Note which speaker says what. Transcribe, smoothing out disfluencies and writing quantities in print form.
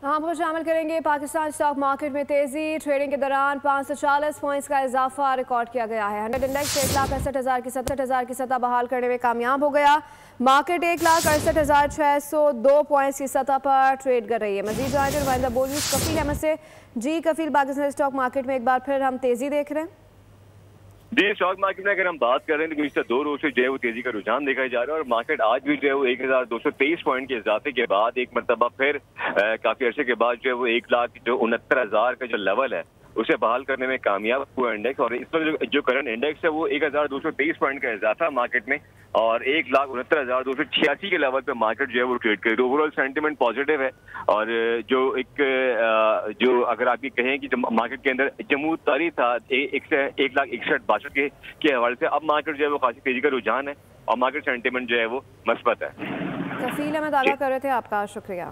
Speaker 1: हम को शामिल करेंगे। पाकिस्तान स्टॉक मार्केट में तेजी, ट्रेडिंग के दौरान 540 पॉइंट्स का इजाफा रिकॉर्ड किया गया है। 100 इंडेक्स 1,68,000 की सतह बहाल करने में कामयाब हो गया। मार्केट 1,68,602 पॉइंट्स की सतह पर ट्रेड कर रही है। मजीद जानते नुमाइंदा बोलूस कफील अहमद से। जी कफील, पाकिस्तान स्टॉक मार्केट में एक बार फिर हम तेजी देख रहे हैं।
Speaker 2: जी, स्टॉक मार्केट में अगर हम बात कर रहे हैं तो पिछले 2 रोज से जो है वो तेजी का रुझान देखा जा रहा है और मार्केट आज भी जो है वो 1,223 पॉइंट के इजाफे के बाद एक मरतबा फिर काफी अर्से के बाद जो है वो 1,69,000 का जो लेवल है उसे बहाल करने में कामयाब हुआ इंडेक्स। और इस पर जो करंट इंडेक्स है वो 1,223 पॉइंट का इजाफा मार्केट में और 1,69,286 के लेवल पे मार्केट जो है वो ट्रेड करे। तो ओवरऑल सेंटिमेंट पॉजिटिव है और जो अगर आप ये कहें कि मार्केट के अंदर जमूद तारी था 1,61,62 के हवाले से, अब मार्केट जो है वो खासी तेजी का रुझान है और मार्केट सेंटिमेंट जो है वो मस्बत है।
Speaker 1: कफील अहमद आगाह कर रहे थे, आपका शुक्रिया।